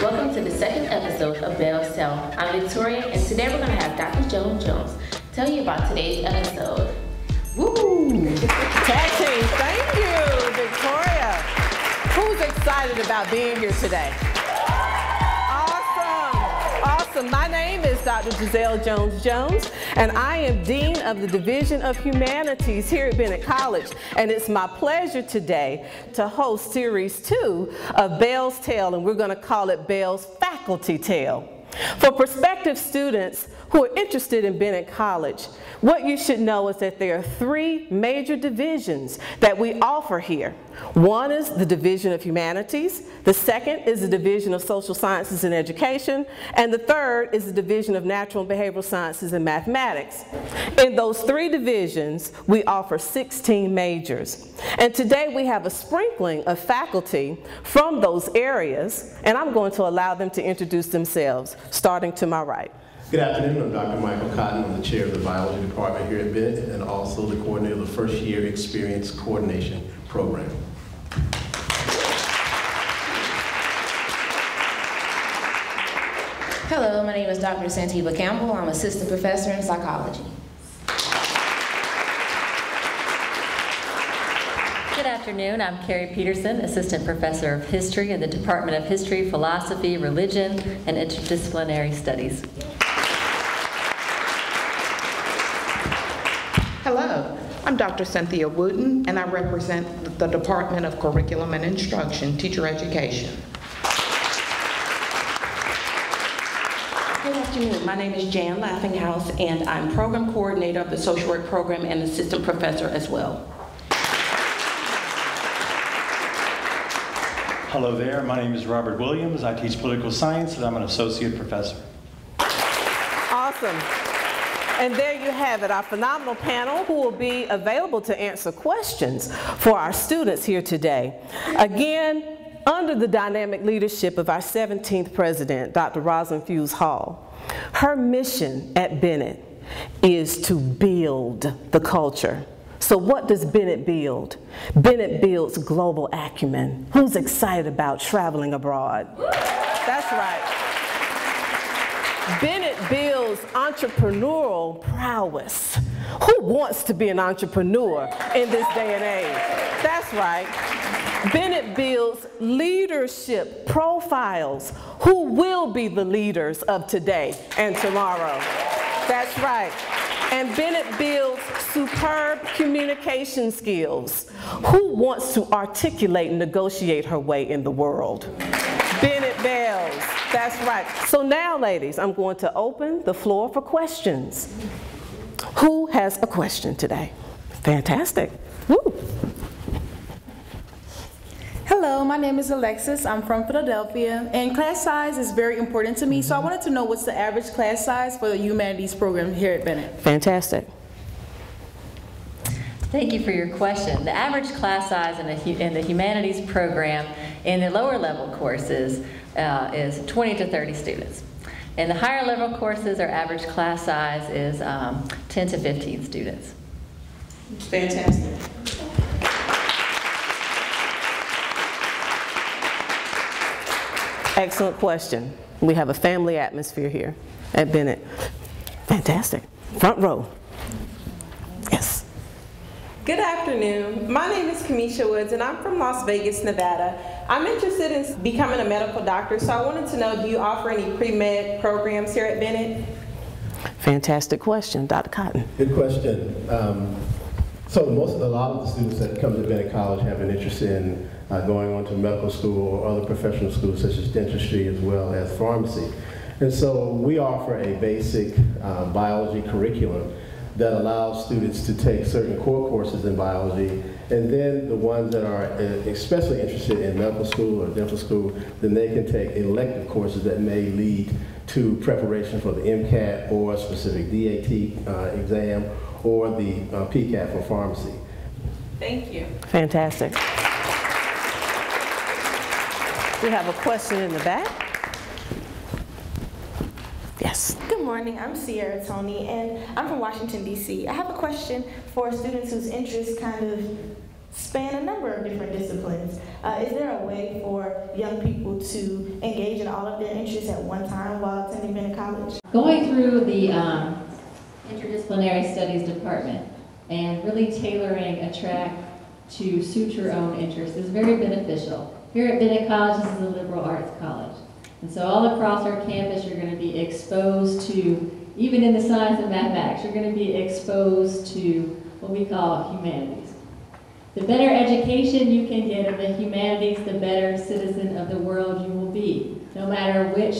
Welcome to the second episode of Bell's Tell. I'm Victoria, and today we're going to have Dr. Jones tell you about today's episode. Woo! Tag team, thank you, Victoria. Who's excited about being here today? Awesome. My name is Dr. Giselle Jones, and I am Dean of the Division of Humanities here at Bennett College. And it's my pleasure today to host Series 2 of Bell's Tale, and we're going to call it Bell's Faculty Tale. For prospective students who are interested in Bennett College, what you should know is that there are three major divisions that we offer here. One is the Division of Humanities, the second is the Division of Social Sciences and Education, and the third is the Division of Natural and Behavioral Sciences and Mathematics. In those three divisions, we offer 16 majors. And today we have a sprinkling of faculty from those areas, and I'm going to allow them to introduce themselves, starting to my right. Good afternoon, I'm Dr. Michael Cotton. I'm the chair of the biology department here at Bennett and also the coordinator of the first year experience coordination program. Hello, my name is Dr. Santiva Campbell. I'm assistant professor in psychology. Good afternoon, I'm Carrie Peterson, assistant professor of history in the Department of History, Philosophy, Religion, and Interdisciplinary Studies. Hello, I'm Dr. Cynthia Wooten, and I represent the Department of Curriculum and Instruction, Teacher Education. Good afternoon, my name is Jan Laughinghouse, and I'm program coordinator of the social work program and assistant professor as well. Hello there, my name is Robert Williams. I teach political science and I'm an associate professor. Awesome. And there you have it, our phenomenal panel who will be available to answer questions for our students here today. Again, under the dynamic leadership of our 17th president, Dr. Rosalind Fewes Hall. Her mission at Bennett is to build the culture. So what does Bennett build? Bennett builds global acumen. Who's excited about traveling abroad? That's right. Bennett builds entrepreneurial prowess. Who wants to be an entrepreneur in this day and age? That's right. Bennett builds leadership profiles. Who will be the leaders of today and tomorrow? That's right. And Bennett builds superb communication skills. Who wants to articulate and negotiate her way in the world? Bennett Bells. That's right. So now, ladies, I'm going to open the floor for questions. Who has a question today? Fantastic. Woo. Hello, my name is Alexis. I'm from Philadelphia, and class size is very important to me, so I wanted to know what's the average class size for the humanities program here at Bennett. Fantastic. Thank you for your question. The average class size in the humanities program in the lower level courses is 20 to 30 students. In the higher level courses, our average class size is 10 to 15 students. Fantastic. Excellent question. We have a family atmosphere here at Bennett. Fantastic. Front row. Yes. Good afternoon. My name is Kamisha Woods, and I'm from Las Vegas, Nevada. I'm interested in becoming a medical doctor, so I wanted to know, do you offer any pre-med programs here at Bennett? Fantastic question. Dr. Cotton. Good question. So a lot of the students that come to Bennett College have an interest in going on to medical school or other professional schools such as dentistry as well as pharmacy. And so we offer a basic biology curriculum that allows students to take certain core courses in biology, and then the ones that are especially interested in medical school or dental school, then they can take elective courses that may lead to preparation for the MCAT or a specific DAT exam or the PCAT for pharmacy. Thank you. Fantastic. We have a question in the back. Yes. Good morning, I'm Sierra Tony, and I'm from Washington, D.C. I have a question for students whose interests kind of span a number of different disciplines. Is there a way for young people to engage in all of their interests at one time while attending Bennett College? Going through the interdisciplinary studies department and really tailoring a track to suit your own interests is very beneficial. Here at Bennett College, this is a liberal arts college. And so all across our campus, you're going to be exposed to, even in the science and mathematics, you're going to be exposed to what we call humanities. The better education you can get in the humanities, the better citizen of the world you will be, no matter which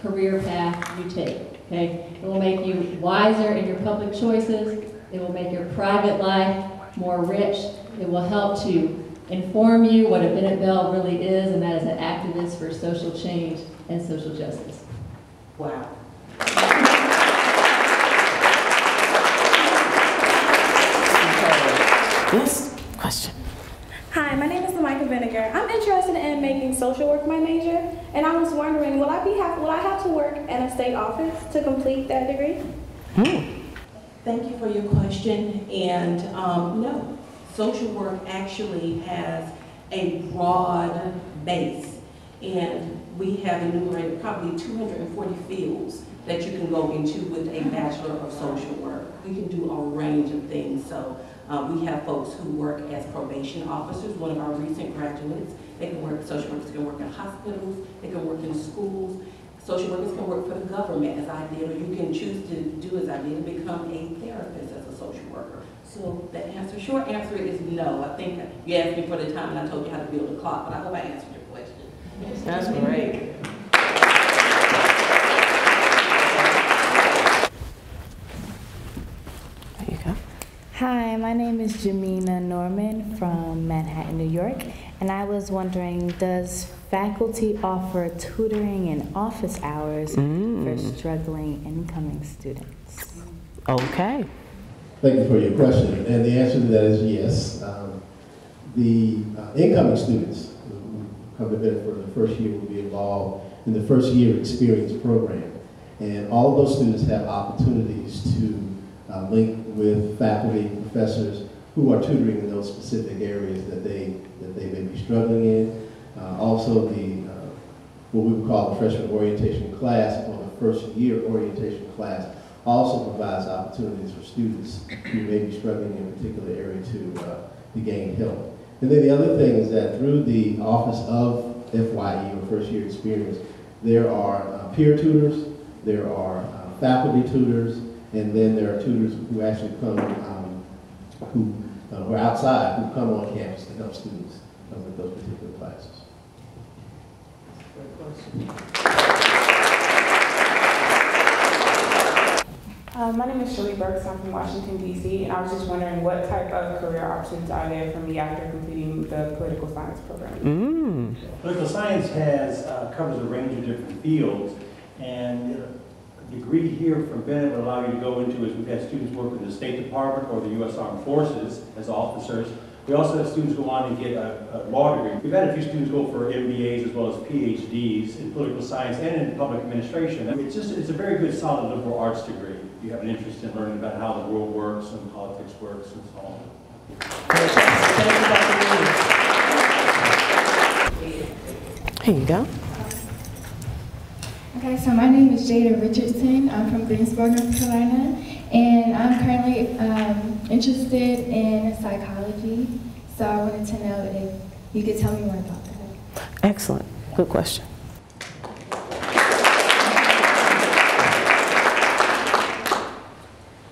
career path you take. Okay? It will make you wiser in your public choices. It will make your private life more rich. It will help to inform you what a Bennett Belle really is, and that is an activist for social change and social justice. Wow. Yes, question. Hi, my name is Lamika Vinegar. I'm interested in making social work my major, and I was wondering, will I have to work in a state office to complete that degree? Thank you for your question. And no, social work actually has a broad base, and we have enumerated probably 240 fields that you can go into with a Bachelor of Social Work. We can do a range of things. So we have folks who work as probation officers. One of our recent graduates, they can work, social workers can work in hospitals, they can work in schools. Social workers can work for the government, as I did, or you can choose to do as I did and become a therapist as a social worker. So the answer, short answer is no. I think you asked me for the time and I told you how to build a clock, but I hope I answered your question. That's great. There you go. Hi, my name is Jamina Norman from Manhattan, New York, and I was wondering, does faculty offer tutoring and office hours for struggling incoming students? Okay. Thank you for your question, and the answer to that is yes. The incoming students who come to Bennett for the first year will be involved in the first year experience program, and all of those students have opportunities to link with faculty, professors who are tutoring in those specific areas that they may be struggling in. Also, what we would call the freshman orientation class, or the first year orientation class, also provides opportunities for students who may be struggling in a particular area to gain help. And then the other thing is that through the Office of FYE, or First Year Experience, there are peer tutors, there are faculty tutors, and then there are tutors who actually come, who are outside, who come on campus to help students with those particular classes. My name is Shirley Burks. I'm from Washington, D.C., and I was just wondering what type of career options are there for me after completing the political science program? Political science covers a range of different fields, and a degree here from Bennett would allow you to go into, as we've had students work in the State Department or the U.S. Armed Forces as officers. We also have students go on and get a law degree. We've had a few students go for MBAs as well as PhDs in political science and in public administration. I mean, it's a very good, solid liberal arts degree. If you have an interest in learning about how the world works and politics works and so on. Here you go. Okay, so my name is Jada Richardson. I'm from Greensboro, North Carolina, and I'm currently interested in psychology. So I wanted to know if you could tell me more about that. Excellent. Good question.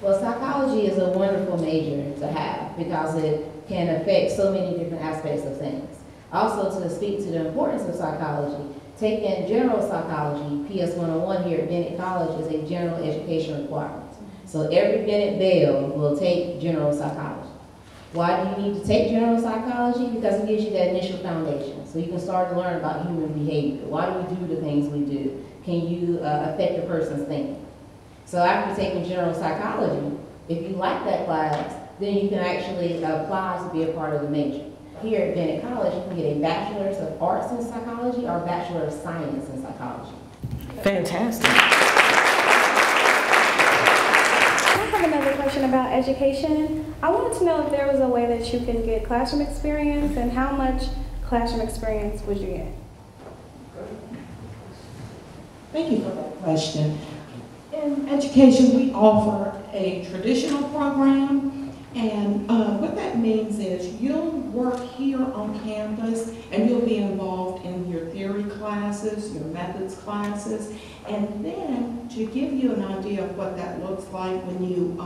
Well, psychology is a wonderful major to have because it can affect so many different aspects of things. Also, to speak to the importance of psychology, taking general psychology, PS 101 here at Bennett College, is a general education requirement. So every Bennett Belle will take general psychology. Why do you need to take general psychology? Because it gives you that initial foundation. So you can start to learn about human behavior. Why do we do the things we do? Can you affect a person's thinking? So after taking general psychology, if you like that class, then you can actually apply to be a part of the major. Here at Bennett College, you can get a Bachelor's of Arts in Psychology or a Bachelor of Science in Psychology. Fantastic. I have another question about education. I wanted to know if there was a way that you can get classroom experience and how much classroom experience would you get? Thank you for that question. In education, we offer a traditional program, and what that means is you'll work here on campus and you'll be involved in your theory classes, your methods classes, and then to give you an idea of what that looks like when you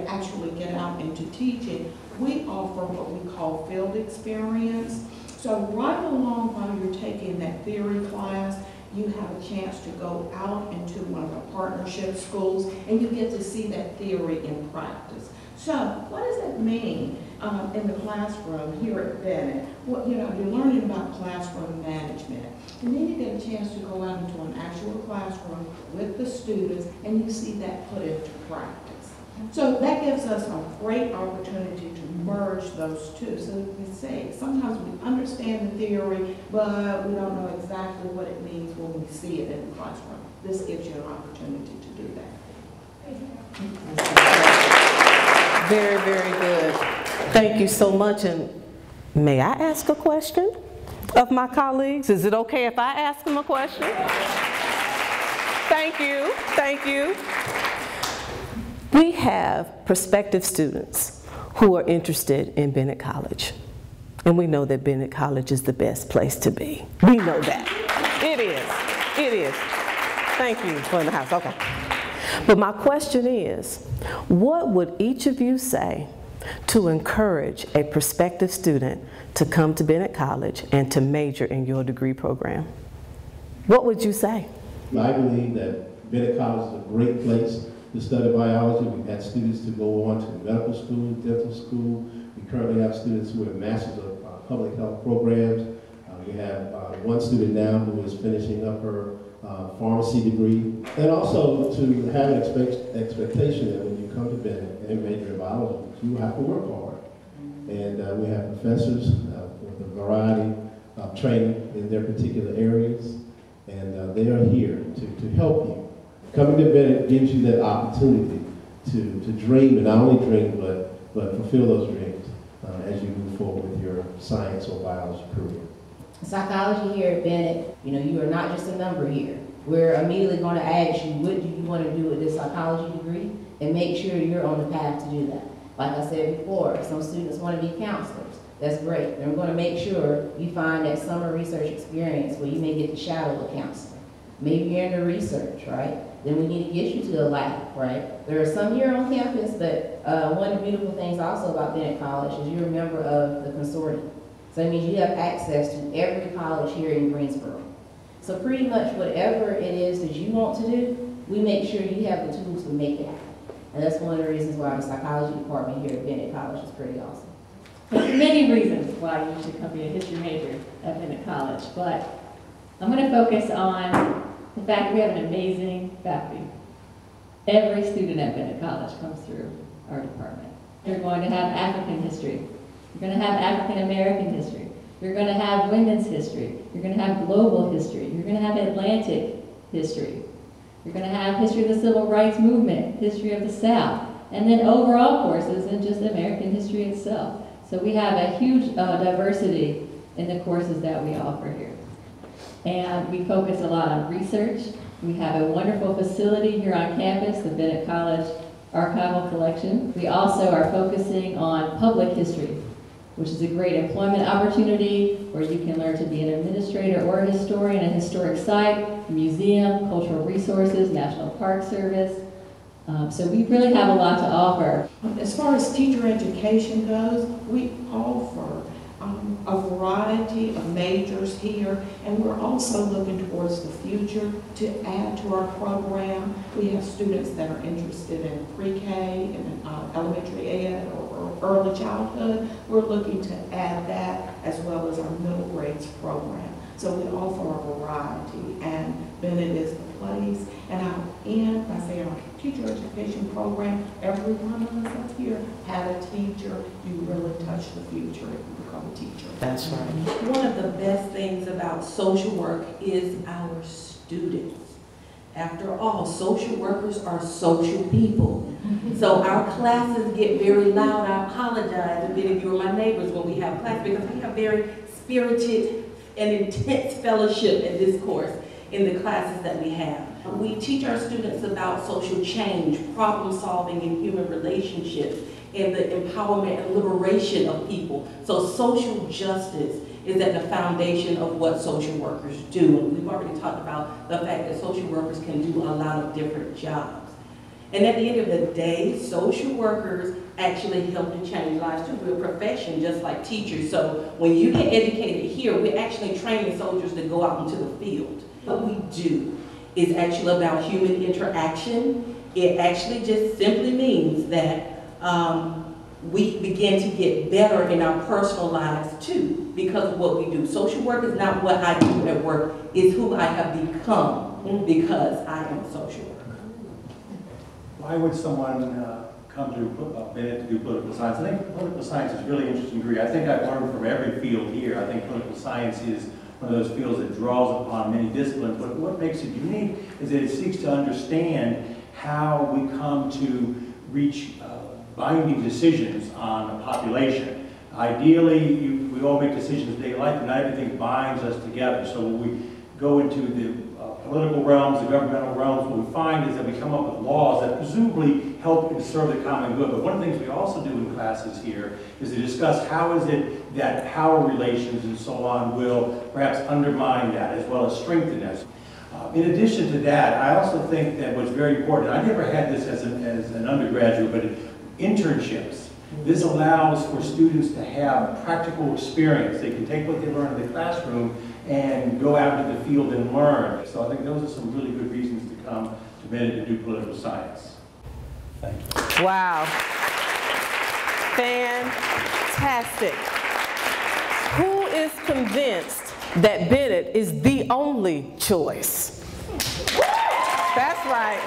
actually get out into teaching, we offer what we call field experience. So right along while you're taking that theory class, you have a chance to go out into one of the partnership schools and you get to see that theory in practice. So what does that mean in the classroom here at Bennett? Well, you're learning about classroom management. And then you get a chance to go out into an actual classroom with the students and you see that put into practice. So that gives us a great opportunity to merge those two. So we say, sometimes we understand the theory, but we don't know exactly what it means when we see it in the classroom. This gives you an opportunity to do that. Very, very good. Thank you so much. And may I ask a question of my colleagues? Is it okay if I ask them a question? Thank you. Thank you. We have prospective students who are interested in Bennett College. And we know that Bennett College is the best place to be. We know that. It is. It is. Thank you for in the house. Okay. But my question is, what would each of you say to encourage a prospective student to come to Bennett College and to major in your degree program? What would you say? I believe that Bennett College is a great place to study biology. We've had students to go on to medical school, dental school. We currently have students who are masters of public health programs. We have one student now who is finishing up her pharmacy degree. And also to have an expectation that when you come to Bennett and major in biology, you have to work hard. And we have professors with a variety of training in their particular areas. And they are here to help you. Coming to Bennett gives you that opportunity to dream, and not only dream, but fulfill those dreams as you move forward with your science or biology career. Psychology here at Bennett, you are not just a number here. We're immediately going to ask you, what do you want to do with this psychology degree? And make sure you're on the path to do that. Like I said before, some students want to be counselors. That's great. And we're going to make sure you find that summer research experience where you may get to shadow a counselor. Maybe you're into research, right? Then we need to get you to the lab, right? There are some here on campus, but one of the beautiful things also about Bennett College is you're a member of the consortium. So it means you have access to every college here in Greensboro. So pretty much whatever it is that you want to do, we make sure you have the tools to make it happen. And that's one of the reasons why the psychology department here at Bennett College is pretty awesome. There's many reasons why you should come be a history major at Bennett College, but I'm going to focus on the fact that we have an amazing faculty. Every student at Bennett College comes through our department. You're going to have African history. You're going to have African American history. You're going to have women's history. You're going to have global history. You're going to have Atlantic history. You're going to have history of the Civil Rights Movement, history of the South, and then overall courses in just American history itself. So we have a huge diversity in the courses that we offer here. And we focus a lot on research. We have a wonderful facility here on campus, the Bennett College Archival Collection. We also are focusing on public history, which is a great employment opportunity where you can learn to be an administrator or a historian, a historic site, museum, cultural resources, National Park Service. So we really have a lot to offer. As far as teacher education goes, we offer a variety of majors here, and we're also looking towards the future to add to our program. We have students that are interested in pre-K and elementary ed or early childhood. We're looking to add that as well as our middle grades program. So we offer a variety, and Bennett is the place. And I'll end by saying our teacher education program, every one of us up here had a teacher. You really touch the future if you become a teacher. That's right. One of the best things about social work is our students. After all, social workers are social people. So our classes get very loud. I apologize if any of you are my neighbors when we have class, because we have very spirited and intense fellowship and discourse in the classes that we have. We teach our students about social change, problem solving, and human relationships, and the empowerment and liberation of people. So social justice is at the foundation of what social workers do. And we've already talked about the fact that social workers can do a lot of different jobs. And at the end of the day, social workers actually help to change lives too. We're a profession just like teachers. So when you get educated here, we're actually training soldiers to go out into the field. What we do is actually about human interaction. It actually just simply means that we begin to get better in our personal lives too, because of what we do. Social work is not what I do at work, it's who I have become because I am a social worker. Why would someone come to Bennett to do political science? I think political science is a really interesting degree. I think I've learned from every field here. I think political science is one of those fields that draws upon many disciplines, but what makes it unique is that it seeks to understand how we come to reach binding decisions on a population. Ideally, we all make decisions in daily life, and not everything binds us together. So when we go into the political realms, the governmental realms, what we find is that we come up with laws that presumably help and serve the common good. But one of the things we also do in classes here is to discuss how is it that power relations and so on will perhaps undermine that as well as strengthen it. In addition to that, I also think that what's very important, I never had this as an undergraduate, but internships. This allows for students to have practical experience. They can take what they learn in the classroom and go out into the field and learn. So I think those are some really good reasons to come to Bennett to do political science. Thank you. Wow. Fantastic. Who is convinced that Bennett is the only choice? That's right.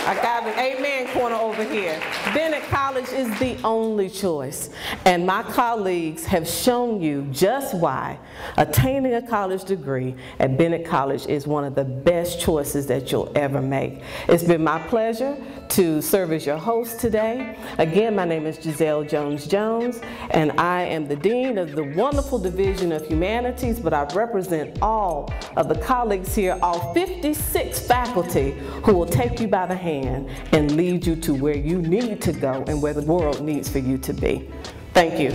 I got an amen corner over here. Bennett College is the only choice. And my colleagues have shown you just why attaining a college degree at Bennett College is one of the best choices that you'll ever make. It's been my pleasure to serve as your host today. Again, my name is Giselle Jones-Jones, and I am the Dean of the wonderful Division of Humanities, but I represent all of the colleagues here, all 56 faculty who will take you by the hand and lead you to where you need to go and where the world needs for you to be. Thank you.